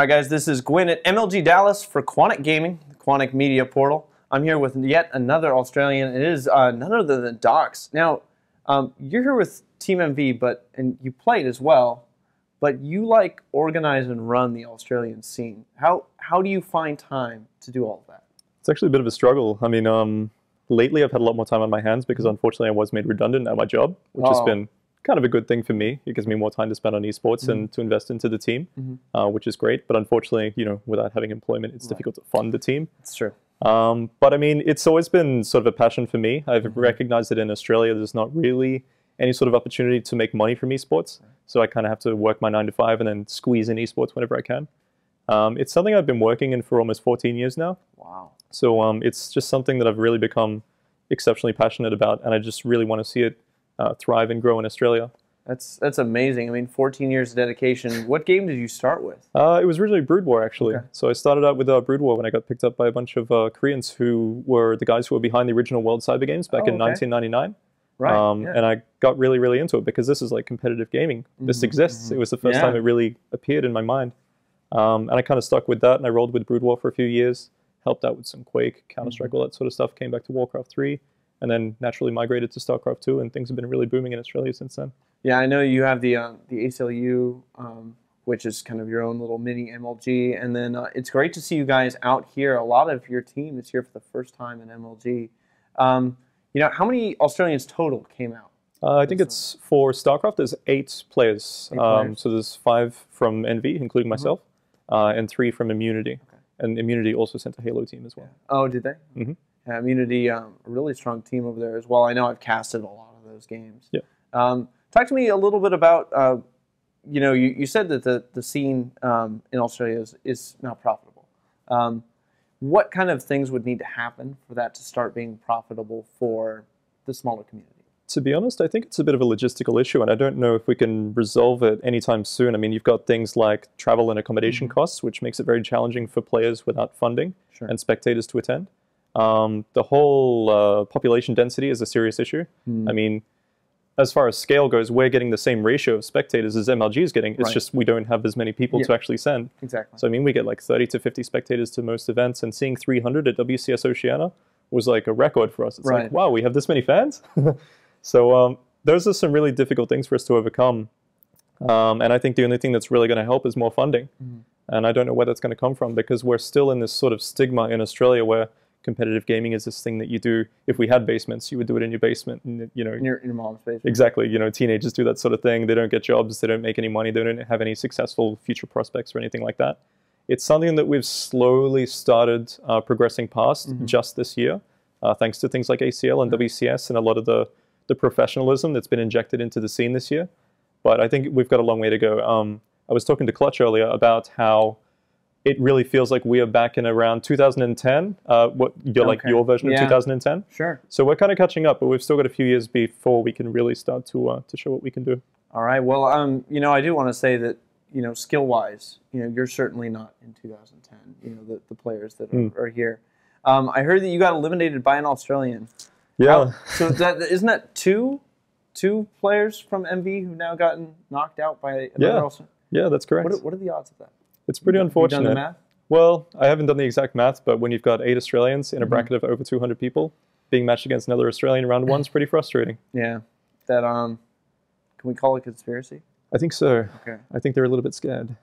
All right, guys, this is Gwin at MLG Dallas for Quantic Gaming, the Quantic Media portal. I'm here with yet another Australian. It is none other than Docs. Now, you're here with Team MV, and you played as well, but you like organize and run the Australian scene. How do you find time to do all of that? It's actually a bit of a struggle. I mean, lately I've had a lot more time on my hands because unfortunately I was made redundant at my job, which has been kind of a good thing for me. It gives me more time to spend on esports and to invest into the team, which is great. But unfortunately, without having employment, it's difficult to fund the team. It's true. But I mean, it's always been sort of a passion for me. I've recognized that in Australia, there's not really any sort of opportunity to make money from esports. So I kind of have to work my 9 to 5 and then squeeze in esports whenever I can. It's something I've been working in for almost 14 years now. Wow. So it's just something that I've really become exceptionally passionate about, and I just really want to see it thrive and grow in Australia. That's amazing. I mean, 14 years of dedication. What game did you start with? It was originally Brood War, actually. Okay. So I started out with Brood War when I got picked up by a bunch of Koreans who were the guys who were behind the original World Cyber Games back in 1999. Right. And I got really, really into it because this is like competitive gaming. This exists. It was the first time it really appeared in my mind. And I kind of stuck with that, and I rolled with Brood War for a few years, helped out with some Quake, Counter-Strike, all that sort of stuff, came back to Warcraft 3, and then naturally migrated to StarCraft 2, and things have been really booming in Australia since then. Yeah, I know you have the ACLU, which is kind of your own little mini MLG, and then it's great to see you guys out here. A lot of your team is here for the first time in MLG. How many Australians total came out? I think it's for StarCraft, there's 8 players. So there's 5 from NV, including myself, and 3 from Immunity. Okay. And Immunity also sent a Halo team as well. Oh, did they? Yeah, Immunity, a really strong team over there as well. I know I've casted a lot of those games. Yeah. Talk to me a little bit about, you said that the scene in Australia is now profitable. What kind of things would need to happen for that to start being profitable for the smaller community? To be honest, I think it's a bit of a logistical issue, and I don't know if we can resolve it anytime soon. I mean, you've got things like travel and accommodation costs, which makes it very challenging for players without funding and spectators to attend. The whole population density is a serious issue. I mean, as far as scale goes, we're getting the same ratio of spectators as MLG is getting. It's just we don't have as many people to actually send. Exactly. So, I mean, we get like 30 to 50 spectators to most events, and seeing 300 at WCS Oceania was like a record for us. It's like, wow, we have this many fans? So those are some really difficult things for us to overcome. And I think the only thing that's really going to help is more funding. And I don't know where that's going to come from, because we're still in this sort of stigma in Australia where competitive gaming is this thing that you do. If we had basements, you would do it in your basement. And, in your mom's basement. Exactly. Teenagers do that sort of thing. They don't get jobs. They don't make any money. They don't have any successful future prospects or anything like that. It's something that we've slowly started progressing past just this year, thanks to things like ACL and WCS and a lot of the professionalism that's been injected into the scene this year. But I think we've got a long way to go. I was talking to Clutch earlier about how it really feels like we are back in around 2010, like your version of 2010. Sure. So we're kind of catching up, but we've still got a few years before we can really start to show what we can do. All right. Well, I do want to say that, skill-wise, you're certainly not in 2010, the players that are here. I heard that you got eliminated by an Australian. Yeah. So isn't that two players from MV who've now gotten knocked out by another Australian? Yeah, that's correct. What are the odds of that? It's pretty unfortunate. Have you done the math? Well, I haven't done the exact math, but when you've got 8 Australians in a bracket of over 200 people, being matched against another Australian in round 1 is pretty frustrating. Yeah. That can we call it conspiracy? I think so. Okay. I think they're a little bit scared.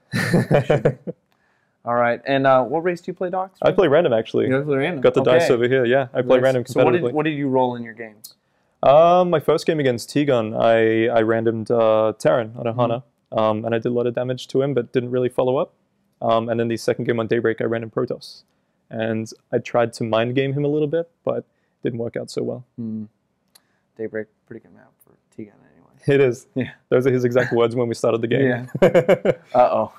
All right. And what race do you play, Docs? I play random, actually. You play random? Got the dice over here. Yeah, I play random competitively. So what did you roll in your games? My first game against T-Gun, I randomed Terran on a Hana, and I did a lot of damage to him, but didn't really follow up. And then the second game on Daybreak, I randomed Protoss. And I tried to mind game him a little bit, but didn't work out so well. Daybreak, pretty good map for T-Gun anyway. It is. Yeah. Those are his exact words when we started the game. Yeah. Uh-oh.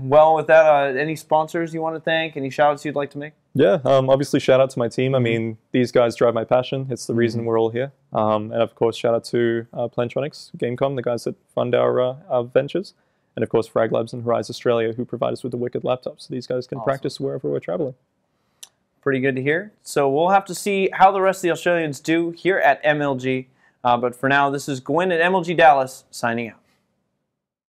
Well, with that, any sponsors you want to thank? Any shout-outs you'd like to make? Yeah, obviously shout out to my team. I mean, these guys drive my passion. It's the reason we're all here. And of course, shout out to Plantronics, Gamecom, the guys that fund our ventures. And of course, Frag Labs and Horizon Australia, who provide us with the wicked laptops. So these guys can practice wherever we're traveling. Pretty good to hear. So we'll have to see how the rest of the Australians do here at MLG. But for now, this is Gwin at MLG Dallas, signing out.